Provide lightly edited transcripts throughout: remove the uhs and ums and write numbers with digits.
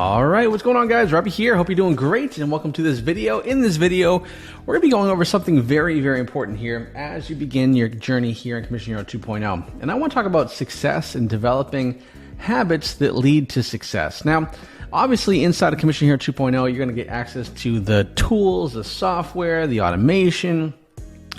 All right, what's going on, guys? Robbie here. Hope you're doing great, and welcome to this video. In this video, we're going to be going over something very, very important here as you begin your journey here in Commission Hero 2.0. And I want to talk about success and developing habits that lead to success. Now, obviously, inside of Commission Hero 2.0, you're going to get access to the tools, the software, the automation,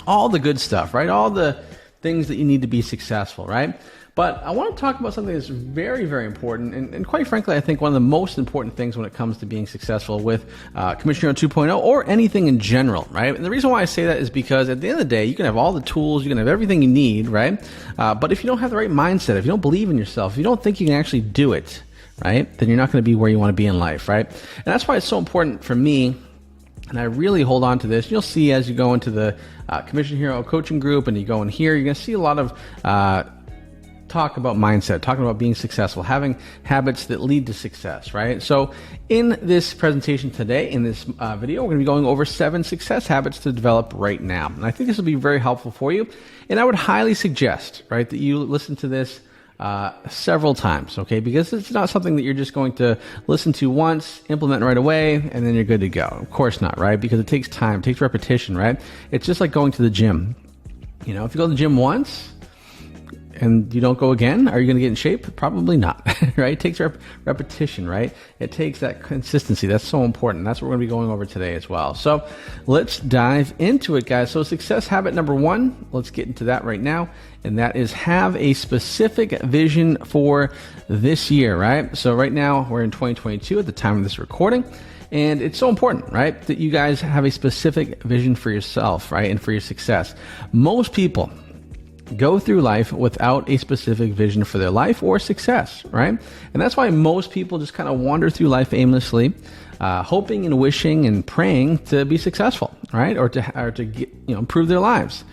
all the good stuff, right? All the things that you need to be successful, right? But I want to talk about something that's very, very important, and quite frankly, I think one of the most important things when it comes to being successful with Commission Hero 2.0 or anything in general, right? And the reason why I say that is because at the end of the day, you can have all the tools, you can have everything you need, right? But if you don't have the right mindset, if you don't believe in yourself, if you don't think you can actually do it, right, then you're not going to be where you want to be in life, right? And that's why it's so important for me, and I really hold on to this. You'll see as you go into the Commission Hero coaching group and you go in here, you're going to see a lot of talk about mindset, talking about being successful, having habits that lead to success, right? So in this presentation today, in this video, we're going to be going over 7 success habits to develop right now. And I think this will be very helpful for you. And I would highly suggest, right, that you listen to this several times, okay? Because it's not something that you're just going to listen to once, implement right away, and then you're good to go. Of course not, right? Because it takes time, it takes repetition, right? It's just like going to the gym. You know, if you go to the gym once, and you don't go again, are you going to get in shape? Probably not, right? It takes repetition, right? It takes that consistency. That's so important. That's what we're going to be going over today as well. So let's dive into it, guys. So success habit number 1, let's get into that right now. And that is have a specific vision for this year, right? So right now we're in 2022 at the time of this recording. And it's so important, right, that you guys have a specific vision for yourself, right, and for your success. Most people go through life without a specific vision for their life or success, right? And that's why most people just kind of wander through life aimlessly, hoping and wishing and praying to be successful, right? Or to get, improve their lives.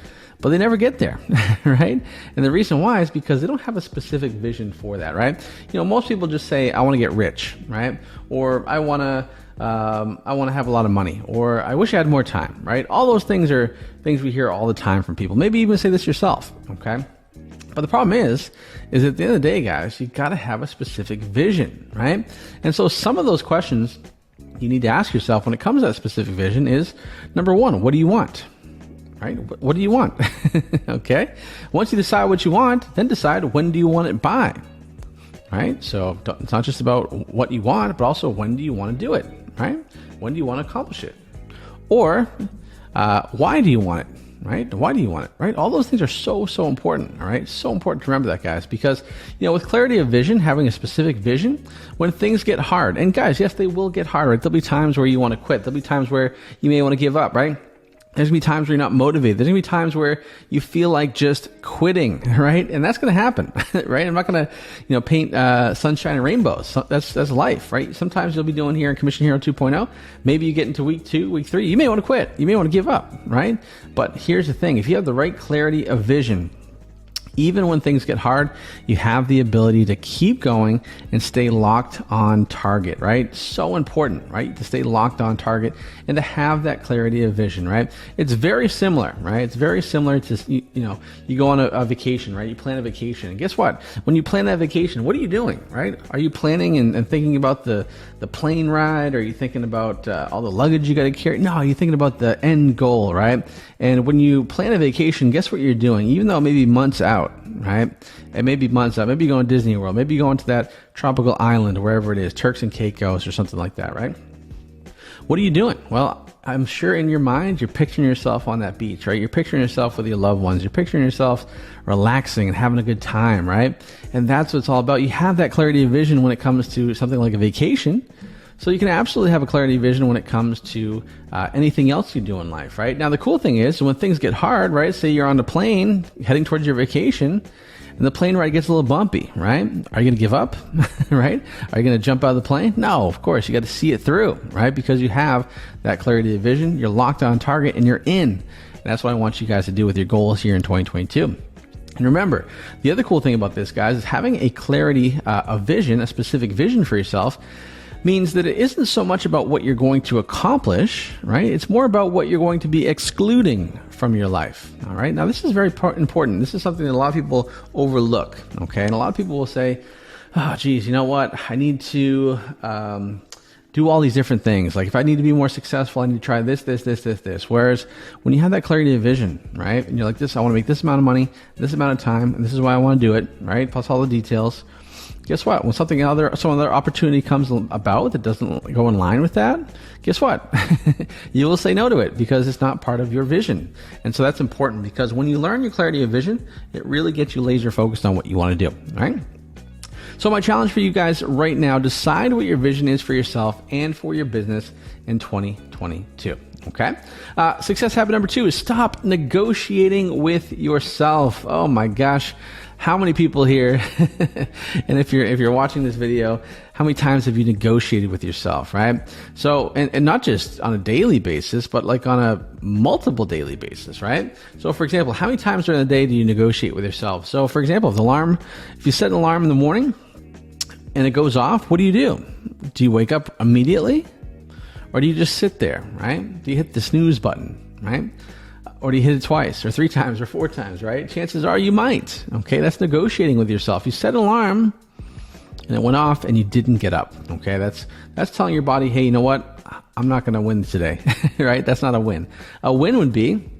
But they never get there, right? And the reason why is because they don't have a specific vision for that, right? Most people just say, I want to get rich, right? Or I want to have a lot of money, or I wish I had more time, right? All those things are things we hear all the time from people. Maybe even say this yourself, okay? But the problem is at the end of the day, guys, you got to have a specific vision, right? And so some of those questions you need to ask yourself when it comes to that specific vision is, number 1, what do you want? Right? What do you want? Okay? Once you decide what you want, then decide when do you want it by, right? So it's not just about what you want, but also when do you want to do it, right? When do you want to accomplish it? Or why do you want it, right? Why do you want it, right? All those things are so important, all right? So important to remember that, guys, because, with clarity of vision, having a specific vision, when things get hard, and guys, yes, they will get hard, right? There'll be times where you want to quit. There'll be times where you may want to give up, right? There's going to be times where you're not motivated. There's going to be times where you feel like just quitting, right? And that's going to happen, right? I'm not going to, paint sunshine and rainbows. So that's life, right? Sometimes you'll be doing here in Commission Hero 2.0. Maybe you get into week 2, week 3. You may want to quit. You may want to give up, right? But here's the thing. If you have the right clarity of vision, even when things get hard, you have the ability to keep going and stay locked on target, right? So important, right? To stay locked on target and to have that clarity of vision, right? It's very similar, right? It's very similar to, you go on a vacation, right? You plan a vacation. And guess what? When you plan that vacation, what are you doing, right? Are you planning and thinking about the plane ride? Are you thinking about all the luggage you got to carry? No, you're thinking about the end goal, right? And when you plan a vacation, guess what you're doing? Even though maybe months out, right? It may be months out. Maybe you go to Disney World. Maybe you go into that tropical island, wherever it is, Turks and Caicos or something like that, right? What are you doing? Well, I'm sure in your mind, you're picturing yourself on that beach, right? You're picturing yourself with your loved ones. You're picturing yourself relaxing and having a good time, right? And that's what it's all about. You have that clarity of vision when it comes to something like a vacation. So you can absolutely have a clarity of vision when it comes to anything else you do in life, right? Now, the cool thing is when things get hard, right? Say you're on the plane heading towards your vacation and the plane ride gets a little bumpy, right? Are you going to give up, right? Are you going to jump out of the plane? No, of course. You got to see it through, right? Because you have that clarity of vision. You're locked on target and you're in. And that's what I want you guys to do with your goals here in 2022. And remember, the other cool thing about this, guys, is having a clarity of vision, a specific vision for yourself, means that it isn't so much about what you're going to accomplish, right? It's more about what you're going to be excluding from your life, all right? Now, this is very important. This is something that a lot of people overlook, okay? And a lot of people will say, oh, geez, you know what? I need to do all these different things. Like if I need to be more successful, I need to try this. Whereas when you have that clarity of vision, right? And you're like, I want to make this amount of money, this amount of time, and this is why I want to do it, right? Plus all the details. Guess what? When some other opportunity comes about that doesn't go in line with that, guess what? You will say no to it because it's not part of your vision. And so that's important, because when you learn your clarity of vision, it really gets you laser focused on what you want to do, right? So my challenge for you guys right now, decide what your vision is for yourself and for your business in 2022. Okay. Success habit number 2 is stop negotiating with yourself. Oh my gosh. How many people here, and if you're watching this video, how many times have you negotiated with yourself, right? So, and not just on a daily basis, but like on a multiple daily basis, right? So for example, how many times during the day do you negotiate with yourself? So for example, if you set an alarm in the morning and it goes off, what do? Do you wake up immediately? Or do you just sit there, right? Do you hit the snooze button, right? Or do you hit it twice or 3 times or 4 times, right? Chances are you might. Okay, that's negotiating with yourself. You set an alarm and it went off and you didn't get up. Okay, that's telling your body, hey, you know what? I'm not going to win today, right? That's not a win. A win would be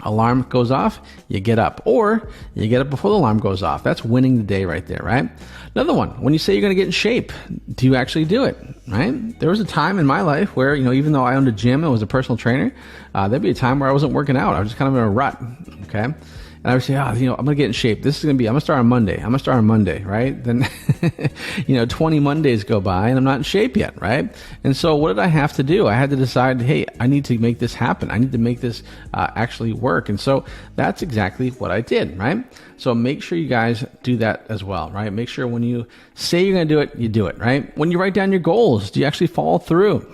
alarm goes off, you get up, or you get up before the alarm goes off. That's winning the day right there, right? Another one, when you say you're going to get in shape, do you actually do it, right? There was a time in my life where, even though I owned a gym and was a personal trainer, there'd be a time where I wasn't working out. I was just kind of in a rut, okay? And I would say, I'm going to get in shape. I'm going to start on Monday. Right? Then, 20 Mondays go by and I'm not in shape yet, right? And so what did I have to do? I had to decide, hey, I need to make this happen. I need to make this actually work. And so that's exactly what I did, right? So make sure you guys do that as well, right? Make sure when you say you're going to do it, you do it, right? When you write down your goals, do you actually follow through?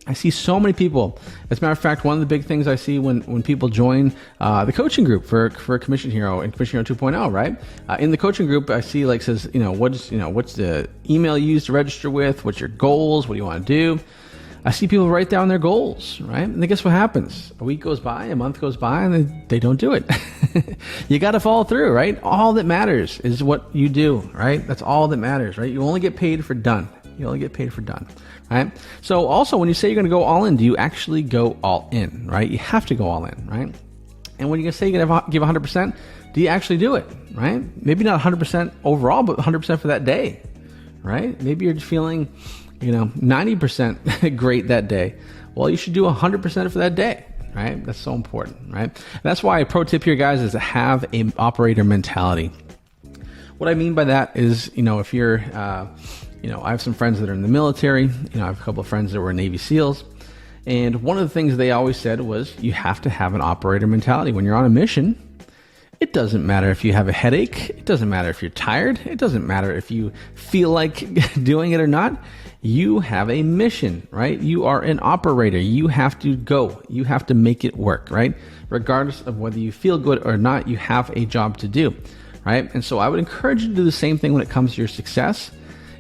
I see so many people. As a matter of fact, one of the big things I see when people join the coaching group for Commission Hero and Commission Hero 2.0, right? In the coaching group, I see says, what's the email you use to register with? What's your goals? What do you want to do? I see people write down their goals, right? And then guess what happens? A week goes by, a month goes by, and they don't do it. You got to follow through, right? All that matters is what you do, right? That's all that matters, right? You only get paid for done. You only get paid for done, right? So also, when you say you're going to go all in, do you actually go all in, right? You have to go all in, right? And when you're going to say you're going to give 100%, do you actually do it, right? Maybe not 100% overall, but 100% for that day, right? Maybe you're just feeling, 90% great that day. Well, you should do 100% for that day, right? That's so important, right? And that's why a pro tip here, guys, is to have an operator mentality. What I mean by that is, if you're... I have some friends that are in the military. I have a couple of friends that were in Navy SEALs. And one of the things they always said was you have to have an operator mentality. When you're on a mission, it doesn't matter if you have a headache. It doesn't matter if you're tired. It doesn't matter if you feel like doing it or not. You have a mission, right? You are an operator. You have to go. You have to make it work, right? Regardless of whether you feel good or not, you have a job to do, right? And so I would encourage you to do the same thing when it comes to your success.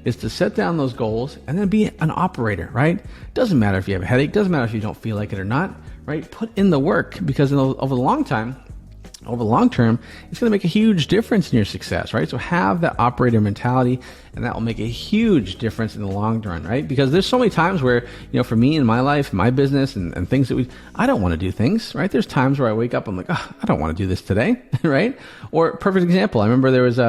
Is to set down those goals and then be an operator, right? Doesn't matter if you have a headache, doesn't matter if you don't feel like it or not, right? Put in the work, because over the long term, it's going to make a huge difference in your success, right? So have that operator mentality, and that will make a huge difference in the long run, right? Because there's so many times where, for me in my life, my business and things that I don't want to do things, right? There's times where I wake up, I'm like, I don't want to do this today, right? Or perfect example, I remember there was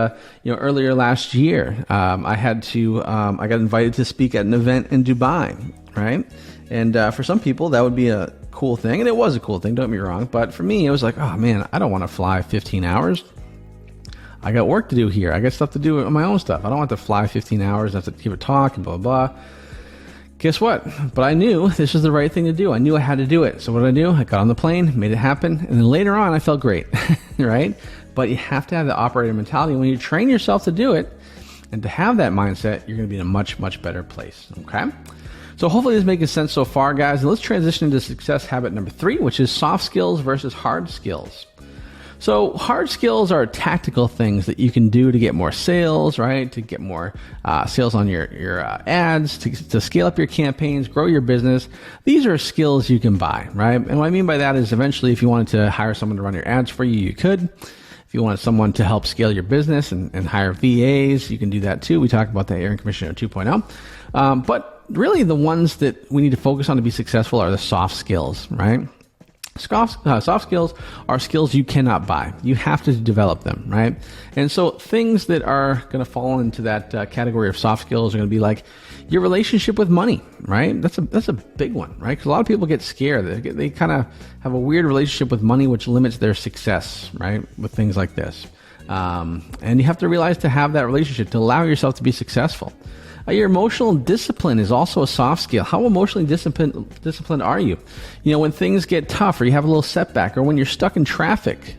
earlier last year, I got invited to speak at an event in Dubai, right? And for some people, that would be a cool thing, and it was a cool thing, don't get me wrong, but for me, it was like, oh man, I don't want to fly 15 hours. I got work to do here. I got stuff to do on my own stuff. I don't want to fly 15 hours and have to give a talk and blah, blah, blah. Guess what? But I knew this was the right thing to do. I knew I had to do it. So what did I do? I got on the plane, made it happen, and then later on, I felt great, right? But you have to have the operator mentality. When you train yourself to do it and to have that mindset, you're going to be in a much, much better place, okay? So hopefully this is making sense so far, guys. And let's transition into success habit number 3, which is soft skills versus hard skills. So hard skills are tactical things that you can do to get more sales, right? To get more sales on your ads, to scale up your campaigns, grow your business. These are skills you can buy, right? And what I mean by that is eventually if you wanted to hire someone to run your ads for you, you could. If you wanted someone to help scale your business and hire VAs, you can do that too. We talked about that here in Commission Hero 2.0. But really the ones that we need to focus on to be successful are the soft skills, right? Soft skills are skills you cannot buy. You have to develop them, right? And so things that are going to fall into that category of soft skills are going to be like your relationship with money, right? That's a big one, right? Because a lot of people get scared. They kind of have a weird relationship with money, which limits their success, right? With things like this. And you have to realize to have that relationship, to allow yourself to be successful. Your emotional discipline is also a soft skill. How emotionally disciplined are you? You know, when things get tough or you have a little setback or when you're stuck in traffic,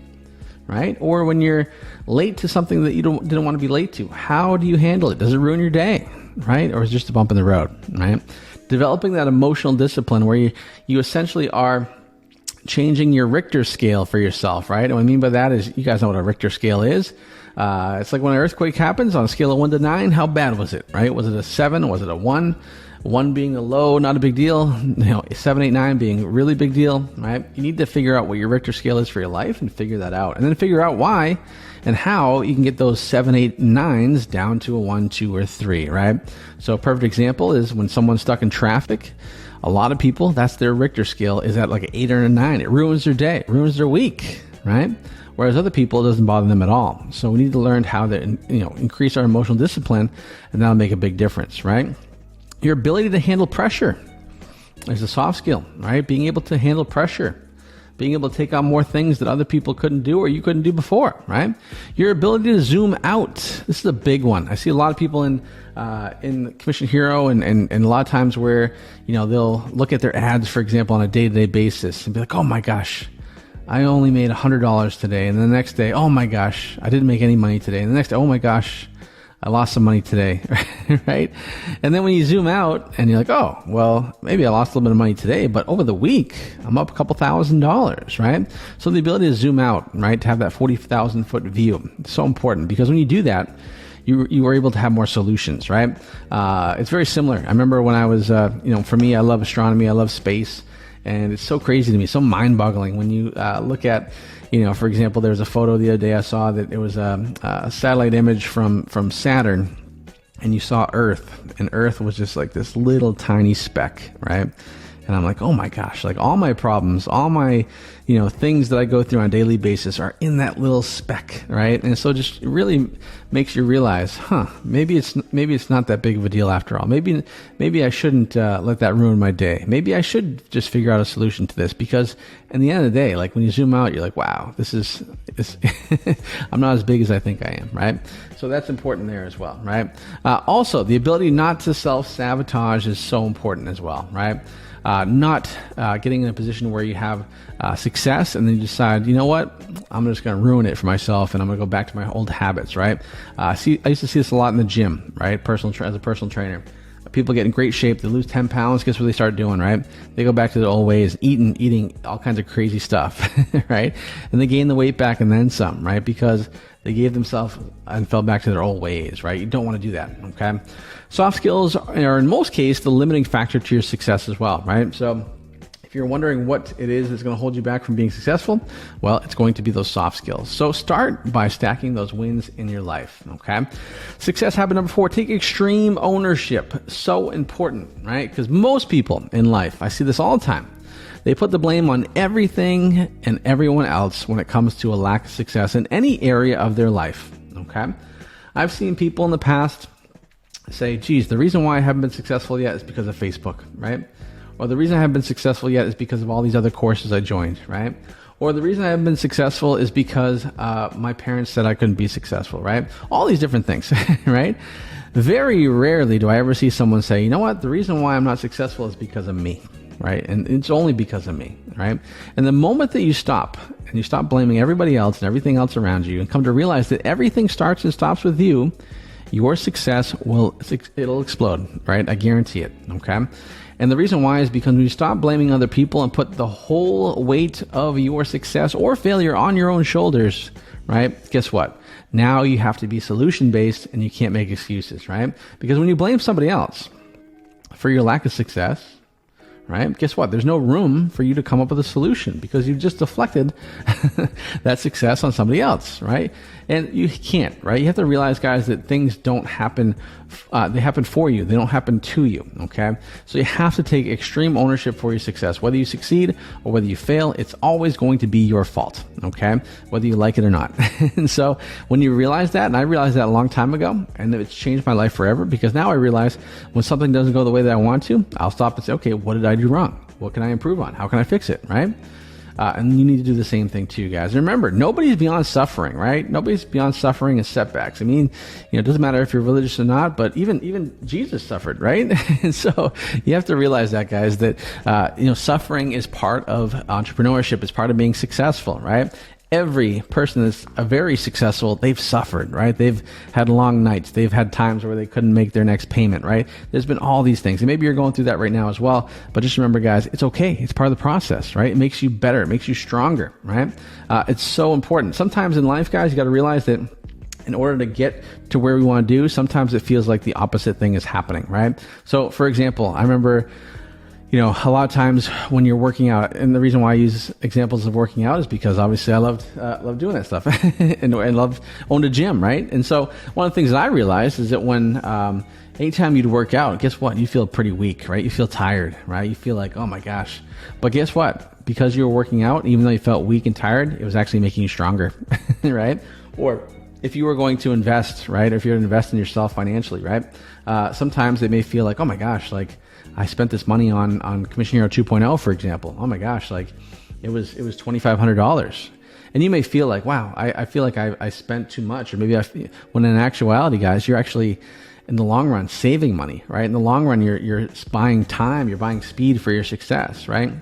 right? Or when you're late to something that you didn't want to be late to, how do you handle it? Does it ruin your day, right? Or is it just a bump in the road, right? Developing that emotional discipline where you essentially are changing your Richter scale for yourself, right? And what I mean by that is, you guys know what a Richter scale is. It's like when an earthquake happens on a scale of 1 to 9, how bad was it, right? Was it a 7? Was it a 1? 1 being a low, not a big deal. 7, 8, 9 being a really big deal, right? You need to figure out what your Richter scale is for your life and figure that out. And then figure out why and how you can get those 7, 8, 9s down to a 1, 2, or 3, right? So a perfect example is when someone's stuck in traffic. A lot of people, that's their Richter scale, is at like an 8 or a 9. It ruins their day, it ruins their week, right? Whereas other people, it doesn't bother them at all. So we need to learn how to, increase our emotional discipline, and that'll make a big difference, right? Your ability to handle pressure is a soft skill, right? Being able to handle pressure, being able to take on more things that other people couldn't do or you couldn't do before, right? Your ability to zoom out. This is a big one. I see a lot of people in Commission Hero and a lot of times where, they'll look at their ads, for example, on a day-to-day basis and be like, oh my gosh, I only made $100 today. And the next day, oh my gosh, I didn't make any money today. And the next day, oh my gosh, I lost some money today, right? And then when you zoom out and you're like, oh, well, maybe I lost a little bit of money today, but over the week, I'm up a couple $1,000s, right? So the ability to zoom out, right, to have that 40,000 foot view, it's so important because when you do that, you are able to have more solutions, right? It's very similar. I remember when I was, for me, I love astronomy, I love space. And it's so crazy to me, so mind-boggling when you look at, for example, there was a photo the other day I saw that it was a satellite image from Saturn, and you saw Earth, and Earth was just like this little tiny speck, right? And I'm like, oh my gosh, like all my problems, all my, things that I go through on a daily basis are in that little speck, right? And so just really makes you realize, maybe it's not that big of a deal after all. Maybe I shouldn't let that ruin my day. Maybe I should just figure out a solution to this, because in the end of the day, like when you zoom out, you're like, wow, this I'm not as big as I think I am, right? So that's important there as well, right? Also, the ability not to self-sabotage is so important as well, right? Not getting in a position where you have success and then you decide, you know what, I'm just going to ruin it for myself and I'm going to go back to my old habits, right? I used to see this a lot in the gym, right? As a personal trainer. People get in great shape, they lose 10 pounds, guess what they start doing, right? They go back to their old ways, eating all kinds of crazy stuff, right? And they gain the weight back and then some, right? Because they gave themselves and fell back to their old ways, right? You don't want to do that, okay? Soft skills are, in most cases, the limiting factor to your success as well, right? So if you're wondering what it is that's going to hold you back from being successful, well, it's going to be those soft skills. So start by stacking those wins in your life, okay? Success habit number 4, take extreme ownership. So important, right? Because most people in life, I see this all the time, they put the blame on everything and everyone else when it comes to a lack of success in any area of their life, okay? I've seen people in the past say, geez, the reason why I haven't been successful yet is because of Facebook, right? Or the reason I haven't been successful yet is because of all these other courses I joined, right? Or the reason I haven't been successful is because my parents said I couldn't be successful, right? All these different things, right? Very rarely do I ever see someone say, you know what, the reason why I'm not successful is because of me, right? And it's only because of me, right? And the moment that you stop and you stop blaming everybody else and everything else around you and come to realize that everything starts and stops with you, your success it'll explode, right? I guarantee it, okay? And the reason why is because when you stop blaming other people and put the whole weight of your success or failure on your own shoulders, right? Guess what? Now you have to be solution-based and you can't make excuses, right? Because when you blame somebody else for your lack of success, right? Guess what? There's no room for you to come up with a solution because you've just deflected that success on somebody else, right? And you can't, right? You have to realize, guys, that things don't happen. They happen for you. They don't happen to you. Okay. So you have to take extreme ownership for your success. Whether you succeed or whether you fail, it's always going to be your fault. Okay. Whether you like it or not. And so when you realize that, and I realized that a long time ago, and it's changed my life forever, because now I realize when something doesn't go the way that I want to, I'll stop and say, okay, what did I do wrong? What can I improve on? How can I fix it? Right. And you need to do the same thing too, guys. Remember, nobody's beyond suffering, right? Nobody's beyond suffering and setbacks. I mean, it doesn't matter if you're religious or not, but even Jesus suffered, right? And so you have to realize that, guys, that, suffering is part of entrepreneurship. It's part of being successful, right? Every person that's very successful, they've suffered, right? They've had long nights. They've had times where they couldn't make their next payment, right? There's been all these things. And maybe you're going through that right now as well. But just remember, guys, it's okay. It's part of the process, right? It makes you better. It makes you stronger, right? It's so important. Sometimes in life, guys, you got to realize that in order to get to where we want to do, sometimes it feels like the opposite thing is happening, right? So, for example, I remember, a lot of times when you're working out, and the reason why I use examples of working out is because obviously I loved doing that stuff and owned a gym, right? And so one of the things that I realized is that when anytime you'd work out, guess what? You feel pretty weak, right? You feel tired, right? You feel like, oh my gosh. But guess what? Because you were working out, even though you felt weak and tired, it was actually making you stronger, right? Or if you were going to invest, right? Or if you're going to invest in yourself financially, right? Sometimes it may feel like, oh my gosh, like I spent this money on Commission Hero 2.0, for example. Oh my gosh, like it was $2,500. And you may feel like, wow, I feel like I spent too much. Or maybe when in actuality, guys, you're actually in the long run saving money, right? In the long run, you're buying time, you're buying speed for your success, right?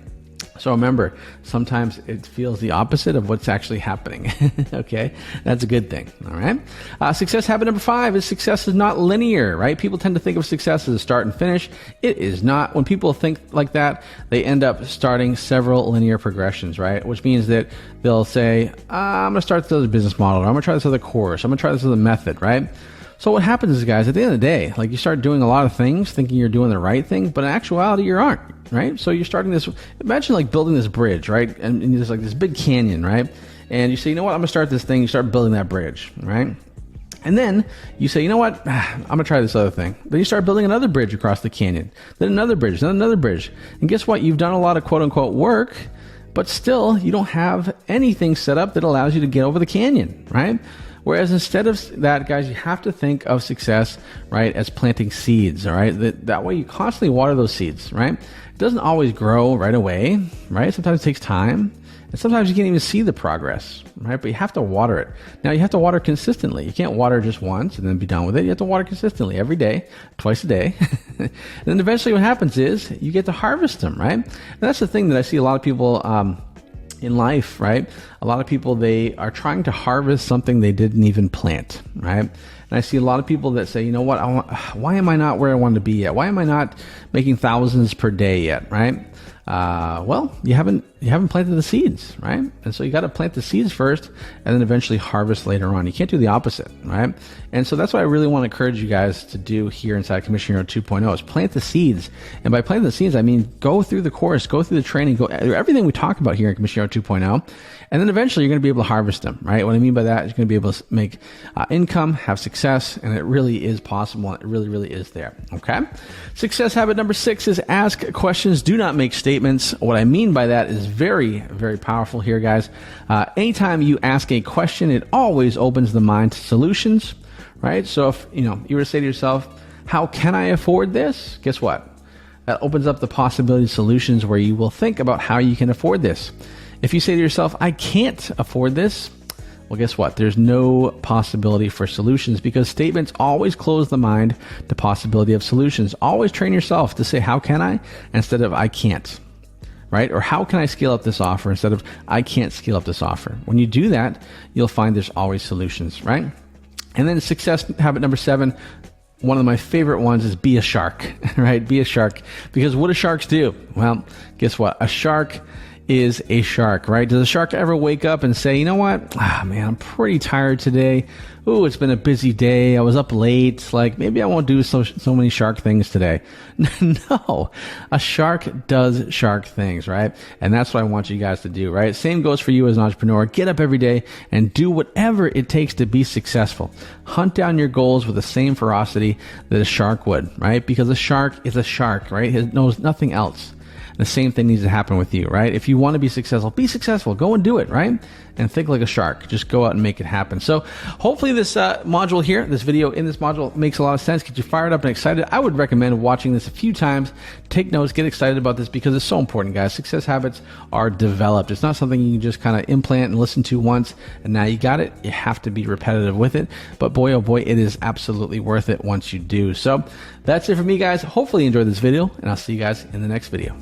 So remember, sometimes it feels the opposite of what's actually happening. Okay, that's a good thing. All right. Success habit number 5 is success is not linear, right? People tend to think of success as a start and finish. It is not. When people think like that, they end up starting several linear progressions, right? Which means that they'll say, I'm going to start this other business model, or I'm going to try this other course, I'm going to try this other method, right? So what happens is, guys, at the end of the day, like you start doing a lot of things thinking you're doing the right thing, but in actuality you aren't, right? So you're starting this, imagine like building this bridge, right? And there's like this big canyon, right? And you say, you know what, I'm gonna start this thing, you start building that bridge, right? And then you say, you know what, I'm gonna try this other thing. Then you start building another bridge across the canyon, then another bridge, then another bridge. And guess what? You've done a lot of quote unquote work, but still you don't have anything set up that allows you to get over the canyon, right? Whereas instead of that, guys, you have to think of success, right, as planting seeds, all right? That way you constantly water those seeds, right? It doesn't always grow right away, right? Sometimes it takes time. And sometimes you can't even see the progress, right? But you have to water it. Now, you have to water consistently. You can't water just once and then be done with it. You have to water consistently every day, twice a day. And then eventually what happens is you get to harvest them, right? And that's the thing that I see a lot of people in life, right? A lot of people, they are trying to harvest something they didn't even plant, right? And I see a lot of people that say, you know what, why am I not where I want to be yet? Why am I not making thousands per day yet, right? Well, you haven't planted the seeds, right? And so you got to plant the seeds first and then eventually harvest later on. You can't do the opposite, right? And so that's what I really want to encourage you guys to do here inside Commission Hero 2.0 is plant the seeds. And by planting the seeds, I mean, go through the course, go through the training, go everything we talk about here in Commission Hero 2.0. And then eventually you're going to be able to harvest them, right? What I mean by that is you're going to be able to make income, have success, and it really is possible. It really, really is there, okay? Success habit number 6 is ask questions, do not make statements. What I mean by that is very, very powerful here, guys. Anytime you ask a question, it always opens the mind to solutions, right? So if you were to say to yourself, how can I afford this? Guess what? That opens up the possibility of solutions where you will think about how you can afford this. If you say to yourself, I can't afford this, well, guess what? There's no possibility for solutions because statements always close the mind to possibility of solutions. Always train yourself to say, how can I? Instead of I can't, right? Or how can I scale up this offer instead of I can't scale up this offer. When you do that, you'll find there's always solutions, right? And then success habit number 7, one of my favorite ones is be a shark, right? Be a shark. Because what do sharks do? Well, guess what? A shark is a shark, right? Does a shark ever wake up and say, you know what? Ah, man, I'm pretty tired today. Ooh, it's been a busy day. I was up late. Like, maybe I won't do so many shark things today. No, a shark does shark things, right? And that's what I want you guys to do, right? Same goes for you as an entrepreneur. Get up every day and do whatever it takes to be successful. Hunt down your goals with the same ferocity that a shark would, right? Because a shark is a shark, right? It knows nothing else. The same thing needs to happen with you, right? If you want to be successful. Go and do it, right? And think like a shark. Just go out and make it happen. So hopefully this module here, this video in this module makes a lot of sense, gets you fired up and excited. I would recommend watching this a few times. Take notes, get excited about this because it's so important, guys. Success habits are developed. It's not something you can just kind of implant and listen to once and now you got it. You have to be repetitive with it. But boy, oh boy, it is absolutely worth it once you do. So that's it for me, guys. Hopefully you enjoyed this video and I'll see you guys in the next video.